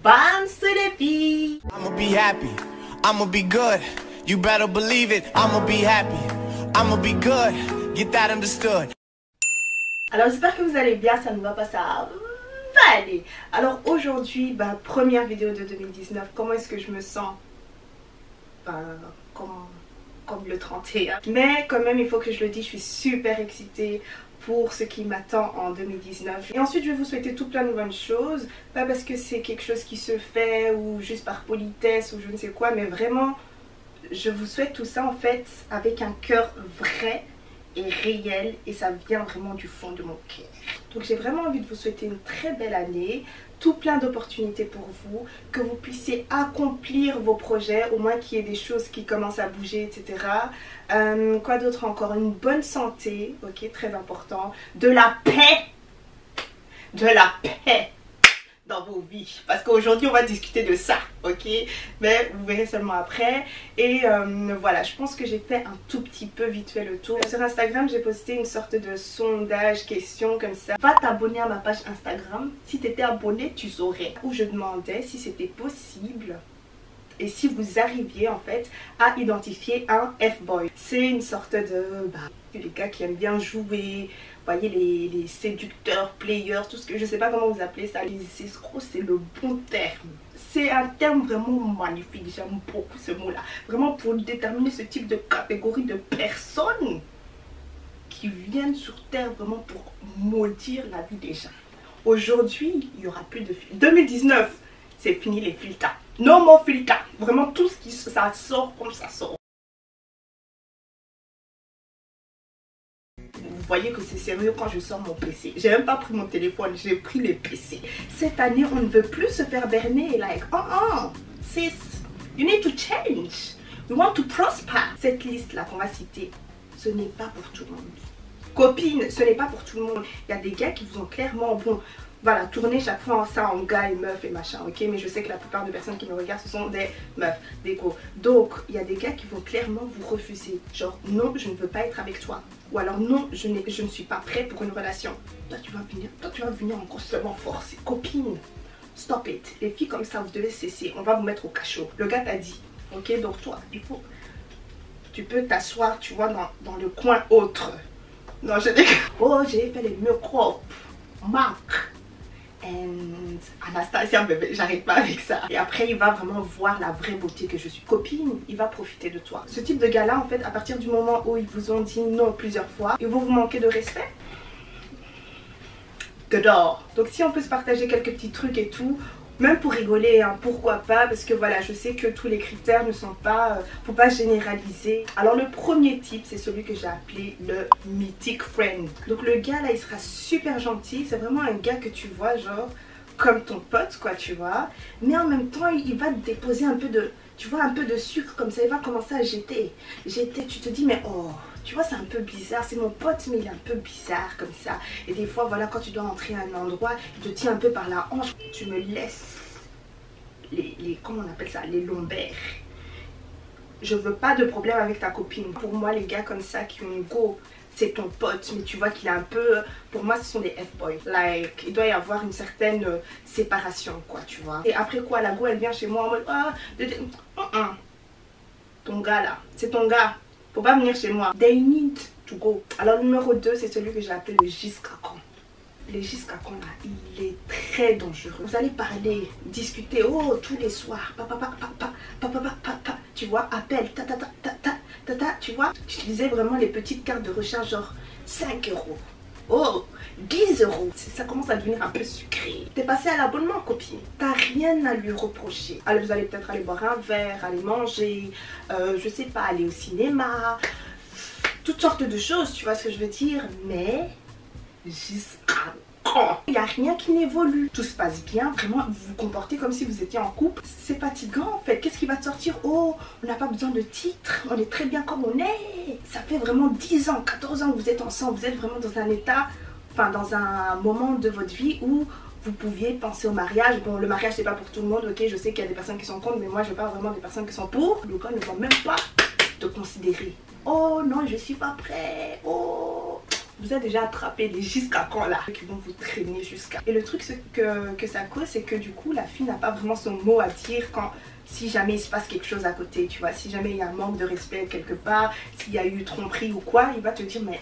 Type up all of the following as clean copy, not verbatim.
Bam, c'est les filles. I'ma be happy, I'ma be good. You better believe it, I'ma be happy, I'ma be good. Get that understood. Alors j'espère que vous allez bien, ça ne va pas, ça va aller. Alors aujourd'hui, première vidéo de 2019, comment est-ce que je me sens? Comme le 31. Mais quand même, il faut que je le dise, je suis super excitée pour ce qui m'attend en 2019. Et ensuite, je vais vous souhaiter tout plein de bonnes choses. Pas parce que c'est quelque chose qui se fait ou juste par politesse ou je ne sais quoi, mais vraiment, je vous souhaite tout ça en fait avec un cœur vrai et réel, et ça vient vraiment du fond de mon cœur. Donc j'ai vraiment envie de vous souhaiter une très belle année, tout plein d'opportunités pour vous, que vous puissiez accomplir vos projets, au moins qu'il y ait des choses qui commencent à bouger, etc. Quoi d'autre encore? Une bonne santé, ok, très important, de la paix dans vos vies, parce qu'aujourd'hui on va discuter de ça, ok, mais vous verrez seulement après. Et voilà, je pense que j'ai fait un tout petit peu vite fait le tour. Sur Instagram, j'ai posté une sorte de sondage, question comme ça. Va t'abonner à ma page Instagram, si tu étais abonné tu saurais, où je demandais si c'était possible et si vous arriviez en fait à identifier un F-boy. C'est une sorte de les gars qui aiment bien jouer, voyez, les séducteurs, players, tout ce que je sais pas comment vous appelez ça, les escrocs, c'est le bon terme. C'est un terme vraiment magnifique, j'aime beaucoup ce mot là, vraiment pour déterminer ce type de catégorie de personnes qui viennent sur terre vraiment pour maudire la vie des gens. Aujourd'hui, il y aura plus de filtres. 2019, c'est fini les filtres. No more filtres. Vraiment tout ce qui ça sort comme ça sort. Vous voyez que c'est sérieux quand je sors mon PC. J'ai même pas pris mon téléphone, j'ai pris les PC. Cette année, on ne veut plus se faire berner. Like, sis, you need to change. We want to prosper. Cette liste-là qu'on va citer, ce n'est pas pour tout le monde. Copines, ce n'est pas pour tout le monde. Il y a des gars qui vous ont clairement, voilà, tourner chaque fois ça en gars et meufs et machin, ok, mais je sais que la plupart des personnes qui me regardent ce sont des meufs, des go. Donc il y a des gars qui vont clairement vous refuser, genre non, je ne veux pas être avec toi, ou alors non, je ne suis pas prêt pour une relation. Toi tu vas venir encore seulement forcer. Copine, stop it. Les filles comme ça, vous devez cesser, on va vous mettre au cachot. Le gars t'a dit, ok, donc toi tu peux t'asseoir, tu vois, dans le coin autre. Non, je dis oh, j'ai fait les microbes, Marc and Anastasia, bébé, j'arrête pas avec ça. Et après il va vraiment voir la vraie beauté que je suis. Copine, il va profiter de toi. Ce type de gars là en fait, à partir du moment où ils vous ont dit non plusieurs fois, ils vont vous manquer de respect, dehors. Donc si on peut se partager quelques petits trucs et tout, même pour rigoler, hein, pourquoi pas, parce que voilà, je sais que tous les critères ne sont pas, faut pas généraliser. Alors le premier type, c'est celui que j'ai appelé le mythic friend. Donc le gars là, il sera super gentil, c'est vraiment un gars que tu vois genre comme ton pote quoi, tu vois, mais en même temps il va te déposer un peu de, tu vois, un peu de sucre comme ça, il va commencer à jeter, tu te dis mais oh, tu vois, c'est un peu bizarre, c'est mon pote mais il est un peu bizarre comme ça. Et des fois voilà, quand tu dois entrer à un endroit, il te tient un peu par la hanche, tu me laisses les comment on appelle ça, les lombaires. Je veux pas de problème avec ta copine. Pour moi les gars comme ça qui ont une go, c'est ton pote, mais tu vois qu'il est un peu, pour moi ce sont des F-boys. Like, il doit y avoir une certaine séparation quoi, tu vois. Et après quoi, la go elle vient chez moi en mode ton gars là, c'est ton gars, faut pas venir chez moi. They need to go. Alors numéro 2, c'est celui que j'ai appelé le giscacon. Le giscacon là, il est très dangereux. Vous allez parler, discuter, oh, tous les soirs, tu vois, appel, tu vois. J'utilisais vraiment les petites cartes de recharge, genre 5 €. Oh, 10 €. Ça commence à devenir un peu sucré. T'es passé à l'abonnement, copine. T'as rien à lui reprocher. Alors vous allez peut-être aller boire un verre, aller manger, je sais pas, aller au cinéma, toutes sortes de choses, tu vois ce que je veux dire. Mais jusqu'à quand il n'y a rien qui n'évolue. Tout se passe bien, vraiment vous vous comportez comme si vous étiez en couple. C'est fatigant en fait. Qu'est-ce qui va te sortir? Oh, on n'a pas besoin de titre, on est très bien comme on est. Ça fait vraiment 10 ans, 14 ans que vous êtes ensemble. Vous êtes vraiment dans un état, enfin dans un moment de votre vie où vous pouviez penser au mariage. Bon, le mariage c'est pas pour tout le monde, ok, je sais qu'il y a des personnes qui sont contre, mais moi je parle vraiment des personnes qui sont pour. Le gars ne va même pas te considérer. Oh non, je suis pas prêt. Oh, vous a déjà attrapé les jusqu'à quand là, qui vont vous traîner jusqu'à. Et le truc que ça cause, c'est que du coup la fille n'a pas vraiment son mot à dire quand, si jamais il se passe quelque chose à côté, tu vois, si jamais il y a un manque de respect quelque part, s'il y a eu tromperie ou quoi, il va te dire mais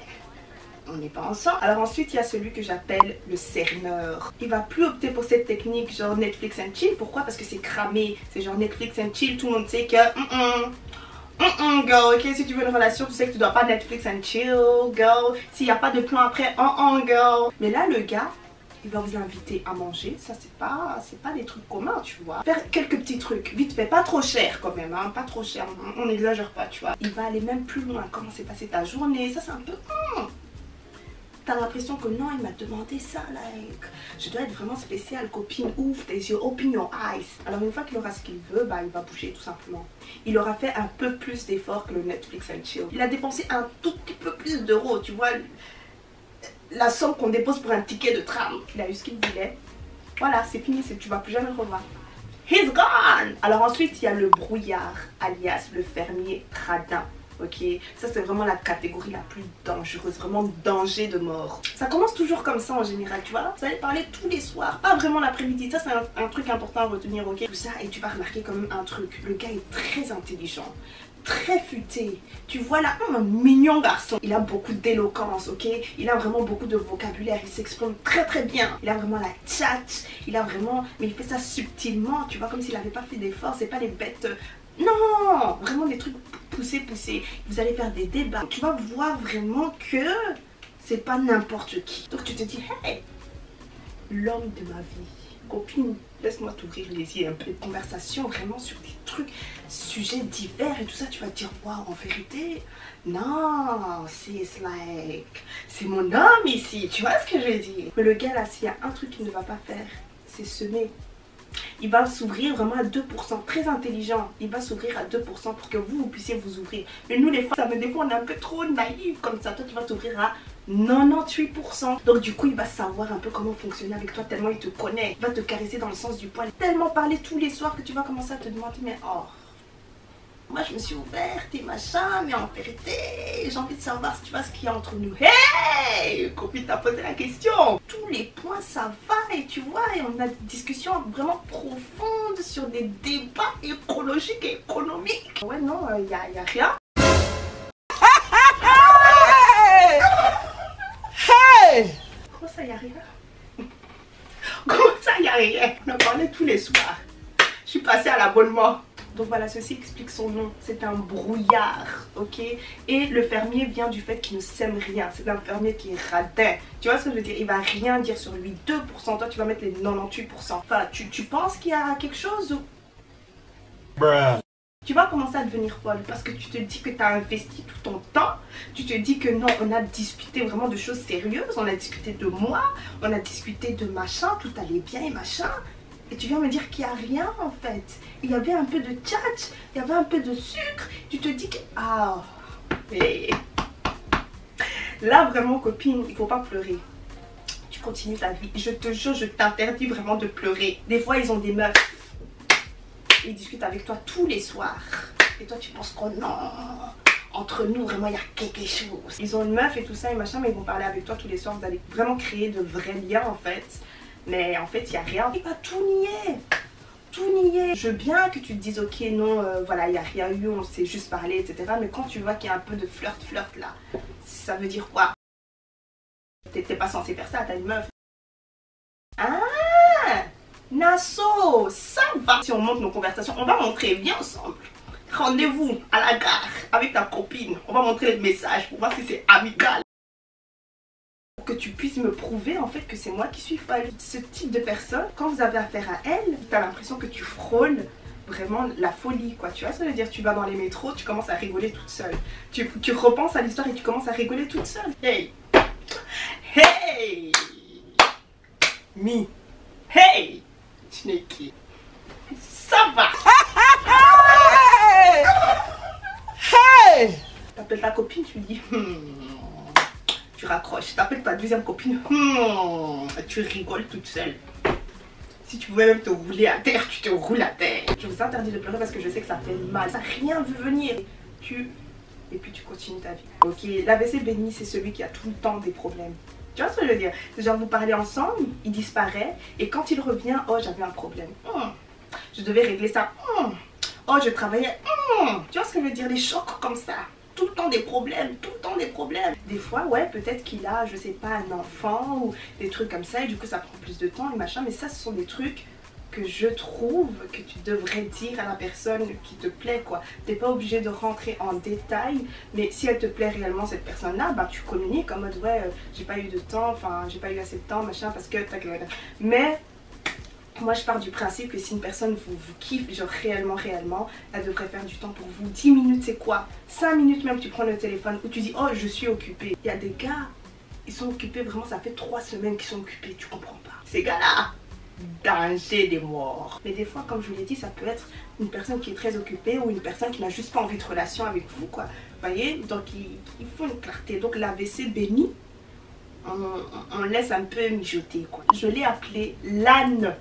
on n'est pas ensemble. Alors ensuite il y a celui que j'appelle le cerneur. Il va plus opter pour cette technique genre Netflix and chill. Pourquoi? Parce que c'est cramé, c'est genre Netflix and chill, tout le monde sait que girl, ok, si tu veux une relation, tu sais que tu dois pas Netflix and chill, girl. S'il n'y a pas de plan après, girl. Mais là, le gars, il va vous inviter à manger. Ça, c'est pas des trucs communs, tu vois. Faire quelques petits trucs, vite fait, pas trop cher quand même, hein, pas trop cher. On n'exagère pas, tu vois. Il va aller même plus loin. Comment s'est passée ta journée? Ça, c'est un peu. T'as l'impression que non, il m'a demandé ça, like, je dois être vraiment spéciale, copine, ouvre tes yeux, open your eyes. Alors une fois qu'il aura ce qu'il veut, bah il va bouger tout simplement. Il aura fait un peu plus d'efforts que le Netflix and chill. Il a dépensé un tout petit peu plus d'euros, tu vois, la somme qu'on dépose pour un ticket de tram. Il a eu ce qu'il voulait. Voilà, c'est fini, tu vas plus jamais le revoir. He's gone! Alors ensuite, il y a le brouillard, alias le fermier radin. Ok, ça c'est vraiment la catégorie la plus dangereuse, vraiment danger de mort. Ça commence toujours comme ça en général, tu vois. Vous allez parler tous les soirs, pas vraiment l'après-midi. Ça c'est un truc important à retenir, ok. Tout ça, et tu vas remarquer quand même un truc. Le gars est très intelligent, très futé. Tu vois là, un mignon garçon. Il a beaucoup d'éloquence, ok. Il a vraiment beaucoup de vocabulaire, il s'exprime très bien. Il a vraiment la tchatche, il a vraiment... Mais il fait ça subtilement, tu vois, comme s'il n'avait pas fait d'efforts. C'est pas les bêtes... Non, vraiment des trucs poussés. Vous allez faire des débats. Tu vas voir vraiment que c'est pas n'importe qui. Donc tu te dis, hey, l'homme de ma vie. Copine, laisse-moi t'ouvrir les yeux un peu. Conversation vraiment sur des trucs, sujets divers et tout ça. Tu vas te dire, waouh, en vérité, non, c'est mon homme ici. Tu vois ce que je veux dire? Mais le gars là, s'il y a un truc qu'il ne va pas faire, c'est semer. Il va s'ouvrir vraiment à 2%, très intelligent. Il va s'ouvrir à 2% pour que vous puissiez vous ouvrir. Mais nous les femmes, des fois on est un peu trop naïves comme ça. Toi tu vas t'ouvrir à 98%. Donc du coup il va savoir un peu comment fonctionner avec toi tellement il te connaît. Il va te caresser dans le sens du poil. Tellement parler tous les soirs que tu vas commencer à te demander mais oh, moi je me suis ouverte et machin, mais en vérité j'ai envie de savoir si tu vois ce qu'il y a entre nous. Hey, copine t'a posé la question. Tous les points ça va et tu vois, et on a des discussions vraiment profondes sur des débats écologiques et économiques. Ouais non, y a rien. Hey, comment ça y a rien? Comment ça y a rien? On en parlait tous les soirs. Je suis passée à l'abonnement. Donc voilà, ceci explique son nom. C'est un brouillard, ok. Et le fermier vient du fait qu'il ne sème rien. C'est un fermier qui est radin. Tu vois ce que je veux dire? Il va rien dire sur lui. 2%, toi tu vas mettre les 98%. Enfin, tu penses qu'il y a quelque chose ou... Bruh. Tu vas commencer à devenir folle parce que tu te dis que tu as investi tout ton temps. Tu te dis que non, on a discuté vraiment de choses sérieuses. On a discuté de moi, on a discuté de machin, tout allait bien et machin. Et tu viens me dire qu'il n'y a rien en fait. Il y avait un peu de tchatch, il y avait un peu de sucre. Tu te dis que... Ah, hey. Là vraiment copine, il ne faut pas pleurer. Tu continues ta vie. Je te jure, je t'interdis vraiment de pleurer. Des fois ils ont des meufs. Ils discutent avec toi tous les soirs. Et toi tu penses que non, entre nous vraiment il y a quelque chose. Ils ont une meuf et tout ça et machin, mais ils vont parler avec toi tous les soirs. Vous allez vraiment créer de vrais liens en fait. Mais en fait il n'y a rien. Il va tout nier. Tout nier. Je veux bien que tu te dises ok non voilà il n'y a rien eu, on s'est juste parlé etc. Mais quand tu vois qu'il y a un peu de flirt là, ça veut dire quoi? T'étais pas censé faire ça, t'as une meuf. Ah Nassau, ça va. Si on monte nos conversations, on va montrer, viens ensemble. Rendez-vous à la gare avec ta copine. On va montrer le message pour voir si c'est amical. Pour que tu puisses me prouver en fait que c'est moi qui suis folle. Ce type de personne, quand vous avez affaire à elle, tu as l'impression que tu frôles vraiment la folie quoi. Tu vois ce que je veux dire? Tu vas dans les métros, tu commences à rigoler toute seule. Tu repenses à l'histoire et tu commences à rigoler toute seule. Hey, hey, me, hey, Snakey, ça va. Hey, t'appelles ta copine, tu lui dis tu raccroches. T'appelles ta deuxième copine, tu rigoles toute seule. Si tu pouvais même te rouler à terre, tu te roules à terre. Je vous interdis de pleurer parce que je sais que ça fait mal. Ça n'a rien vu venir. Tu et puis tu continues ta vie. Ok, l'AVC béni, c'est celui qui a tout le temps des problèmes. Tu vois ce que je veux dire? Genre vous parlez ensemble, il disparaît et quand il revient, oh j'avais un problème. Je devais régler ça. Oh je travaillais. Tu vois ce que je veux dire? Les chocs comme ça. Tout le temps des problèmes, tout le temps des problèmes. Des fois, ouais, peut-être qu'il a, je sais pas, un enfant ou des trucs comme ça et du coup ça prend plus de temps et machin. Mais ça, ce sont des trucs que je trouve que tu devrais dire à la personne qui te plaît, quoi. T'es pas obligé de rentrer en détail, mais si elle te plaît réellement, cette personne-là, bah tu communiques en mode ouais, j'ai pas eu de temps, enfin j'ai pas eu assez de temps, machin, parce que mais moi je pars du principe que si une personne vous kiffe, genre réellement, elle devrait faire du temps pour vous. 10 minutes c'est quoi? 5 minutes même, tu prends le téléphone ou tu dis oh je suis occupée. Il y a des gars, ils sont occupés vraiment, ça fait 3 semaines qu'ils sont occupés, tu comprends pas. Ces gars-là, danger des morts. Mais des fois, comme je vous l'ai dit, ça peut être une personne qui est très occupée ou une personne qui n'a juste pas envie de relation avec vous, quoi. Vous voyez? Donc il faut une clarté. Donc l'AVC béni, on laisse un peu mijoter, quoi. Je l'ai appelé l'âne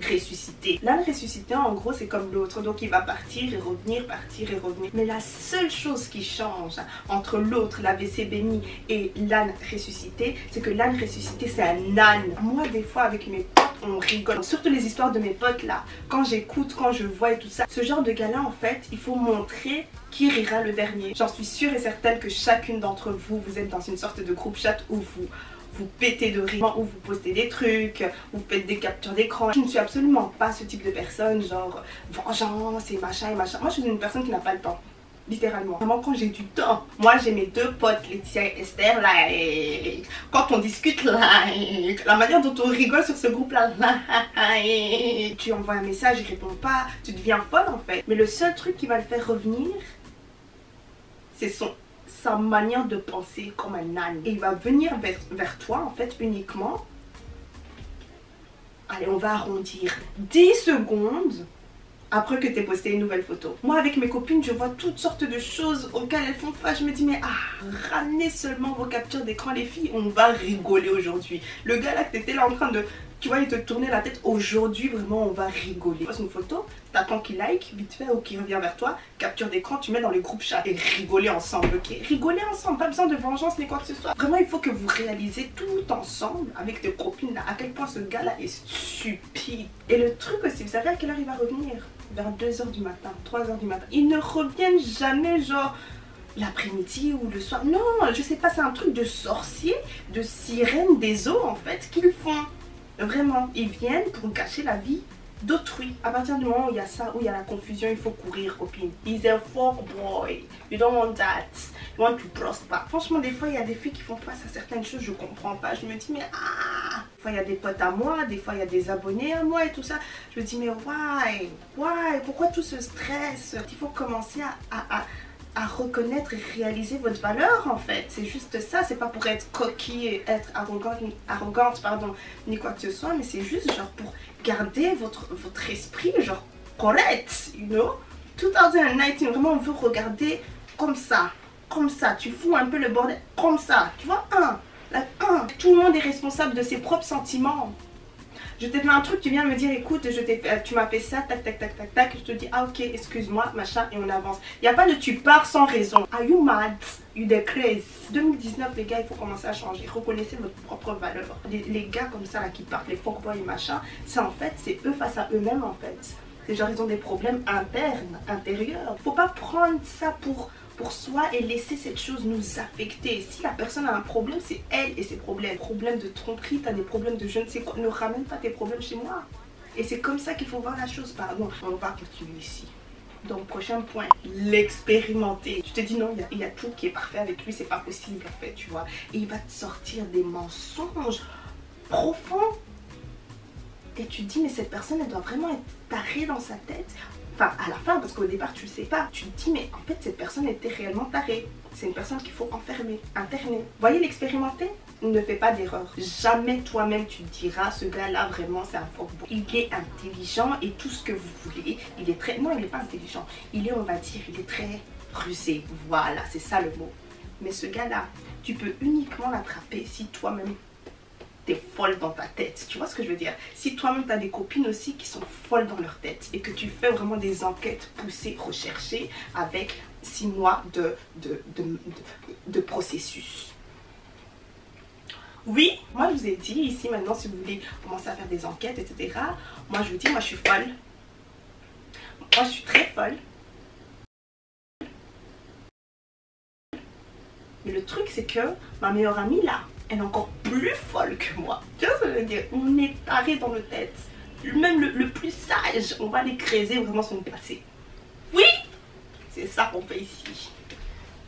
ressuscité. L'âne ressuscité, en gros, c'est comme l'autre. Donc il va partir et revenir, partir et revenir. Mais la seule chose qui change entre l'autre, l'AVC béni, et l'âne ressuscité, c'est que l'âne ressuscité, c'est un âne. Moi, des fois, avec mes potes, on rigole. Surtout les histoires de mes potes, là. Quand j'écoute, quand je vois et tout ça. Ce genre de gars-là, en fait, il faut montrer qui rira le dernier. J'en suis sûre et certaine que chacune d'entre vous, vous êtes dans une sorte de groupe chat où vous pétez de rire, ou vous postez des trucs, vous faites des captures d'écran. Je ne suis absolument pas ce type de personne, genre vengeance et machin et machin. Moi je suis une personne qui n'a pas le temps, littéralement. Vraiment quand j'ai du temps. Moi j'ai mes deux potes, Laetitia et Esther, là, et quand on discute, là, et la manière dont on rigole sur ce groupe là, et tu envoies un message, il répond pas, tu deviens folle en fait. Mais le seul truc qui va le faire revenir, c'est sa manière de penser comme un âne. Et il va venir vers toi en fait uniquement, allez on va arrondir, 10 secondes après que tu aies posté une nouvelle photo. Moi avec mes copines je vois toutes sortes de choses auxquelles elles font face. Je me dis mais ramenez seulement vos captures d'écran les filles, on va rigoler aujourd'hui. Le gars là que tu étais là en train de, tu vois, il te tournait la tête, aujourd'hui vraiment on va rigoler. Tu poses une photo, t'attends qu'il like, vite fait ou qu'il revient vers toi, capture d'écran, tu mets dans les groupes chat et rigoler ensemble, ok? Rigoler ensemble, pas besoin de vengeance ni quoi que ce soit. Vraiment il faut que vous réalisez tout ensemble avec tes copines là à quel point ce gars là est stupide. Et le truc aussi, vous savez à quelle heure il va revenir? Vers 2 h du matin, 3 h du matin. Ils ne reviennent jamais genre l'après-midi ou le soir. Non, je sais pas, c'est un truc de sorcier, de sirène des eaux en fait qu'ils font. Vraiment, ils viennent pour gâcher la vie d'autrui. À partir du moment où il y a ça, où il y a la confusion, il faut courir, copine. He's a fuck boy. You don't want that. You want to prosper. Franchement, des fois, il y a des filles qui font face à certaines choses, je comprends pas. Je me dis, mais Des fois, il y a des potes à moi, des fois, il y a des abonnés à moi et tout ça. Je me dis, mais why? Pourquoi tout ce stress? Il faut commencer à reconnaître et réaliser votre valeur en fait. C'est juste ça, c'est pas pour être coquille et être arrogante pardon, ni quoi que ce soit, mais c'est juste genre pour garder votre esprit genre correct, you know. 2019, vraiment on veut regarder comme ça, tu fous un peu le bordel comme ça, tu vois, tout le monde est responsable de ses propres sentiments. Je t'ai fait un truc, tu viens me dire écoute, tu m'as fait ça, tac, je te dis ok, excuse-moi, machin, et on avance. Il n'y a pas de tu pars sans raison. Are you mad? You the crazy. 2019 les gars, il faut commencer à changer. Reconnaissez votre propre valeur. Les gars comme ça là qui partent, les fuckboys et machin, c'est en fait, c'est eux face à eux-mêmes en fait. C'est genre ils ont des problèmes internes, intérieurs. Faut pas prendre ça pour soi et laisser cette chose nous affecter. Si la personne a un problème, c'est elle et ses problèmes. Problème de tromperie, t'as des problèmes de je ne sais quoi. Ne ramène pas tes problèmes chez moi. Et c'est comme ça qu'il faut voir la chose. Pardon, on va continuer ici. Donc prochain point, l'expérimenter. Tu te dis non, il y a tout qui est parfait avec lui, c'est pas possible en fait, tu vois. Et il va te sortir des mensonges profonds. Et tu te dis mais cette personne elle doit vraiment être tarée dans sa tête. Enfin à la fin, parce qu'au départ tu le sais pas. Tu te dis mais en fait cette personne était réellement tarée. C'est une personne qu'il faut enfermer, interner. Voyez l'expérimenter? Ne fais pas d'erreur. Jamais toi-même tu te diras ce gars là vraiment c'est un fuckboy. Il est intelligent et tout ce que vous voulez. Il est très... Non il n'est pas intelligent. Il est on va dire il est très rusé. Voilà c'est ça le mot. Mais ce gars là tu peux uniquement l'attraper si toi-même t'es folle dans ta tête, tu vois ce que je veux dire? Si toi-même t'as des copines aussi qui sont folles dans leur tête et que tu fais vraiment des enquêtes poussées, recherchées avec 6 mois de processus. Oui, moi je vous ai dit ici maintenant, si vous voulez commencer à faire des enquêtes, etc. Moi je vous dis, moi je suis folle. Moi je suis très folle. Mais le truc c'est que ma meilleure amie là, elle est encore plus folle que moi. Tu vois ce que je veux dire? On est tarés dans nos têtes. Même le plus sage, on va l'écraser vraiment son passé. Oui, c'est ça qu'on fait ici.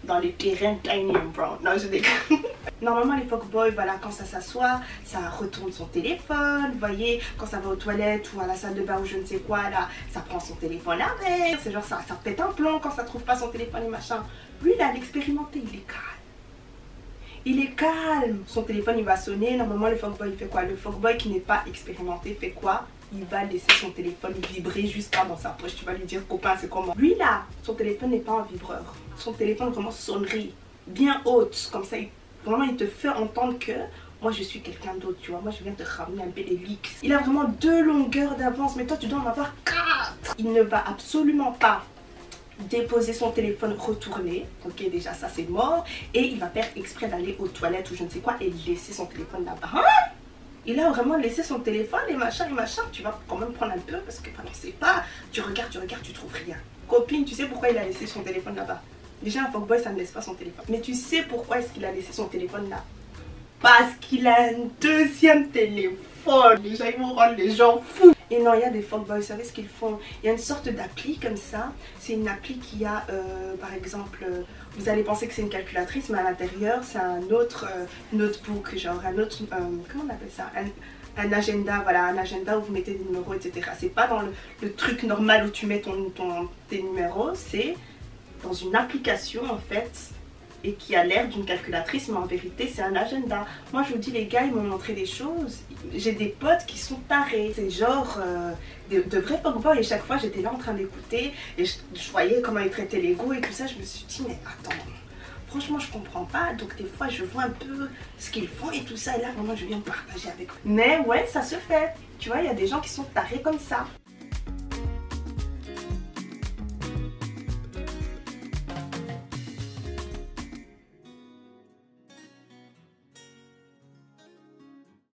Dans les terrains Tiny and Brown. Non, je déconne. Normalement, les fuckboys, voilà, quand ça s'assoit, ça retourne son téléphone. Vous voyez, quand ça va aux toilettes ou à la salle de bain ou je ne sais quoi, là, ça prend son téléphone avec. C'est genre ça pète un plomb quand ça trouve pas son téléphone et machin. Lui, il a l'expérimenté, il est calme. Il est calme. Son téléphone, il va sonner. Normalement, le fuckboy, il fait quoi? Le fuckboy qui n'est pas expérimenté fait quoi? Il va laisser son téléphone vibrer jusqu'à dans sa poche. Tu vas lui dire, copain, c'est comment? Lui, là, son téléphone n'est pas un vibreur. Son téléphone vraiment sonnerie, bien haute. Comme ça, vraiment, il te fait entendre que moi, je suis quelqu'un d'autre, tu vois. Moi, je viens te ramener un peu les leaks. Il a vraiment 2 longueurs d'avance, mais toi, tu dois en avoir 4. Il ne va absolument pas déposer son téléphone retourné. Ok, déjà, ça, c'est mort. Et il va faire exprès d'aller aux toilettes ou je ne sais quoi et laisser son téléphone là-bas. Hein? Il a vraiment laissé son téléphone et machin, tu vas quand même prendre un peu parce que voilà, c'est pas, tu regardes, tu trouves rien. Copine, tu sais pourquoi il a laissé son téléphone là-bas? Déjà un fuckboy ça ne laisse pas son téléphone. Mais tu sais pourquoi est-ce qu'il a laissé son téléphone là? Parce qu'il a un 2e téléphone. Déjà ils vont rendre les gens fous. Et non, il y a des fuckboys, vous savez ce qu'ils font? Il y a une sorte d'appli comme ça. C'est une appli qui a, par exemple, vous allez penser que c'est une calculatrice, mais à l'intérieur, c'est un autre notebook, genre un autre, comment on appelle ça? Un agenda, voilà, un agenda où vous mettez des numéros, etc. C'est pas dans le truc normal où tu mets tes numéros, c'est dans une application en fait. Et qui a l'air d'une calculatrice, mais en vérité c'est un agenda. Moi je vous dis les gars, ils m'ont montré des choses. J'ai des potes qui sont tarés. C'est genre de vrais fuckboys et chaque fois j'étais là en train d'écouter et je voyais comment ils traitaient l'ego et tout ça. Je me suis dit mais attends, franchement je comprends pas. Donc des fois je vois un peu ce qu'ils font et tout ça et là vraiment je viens partager avec eux. Mais ouais, ça se fait. Tu vois, il y a des gens qui sont tarés comme ça.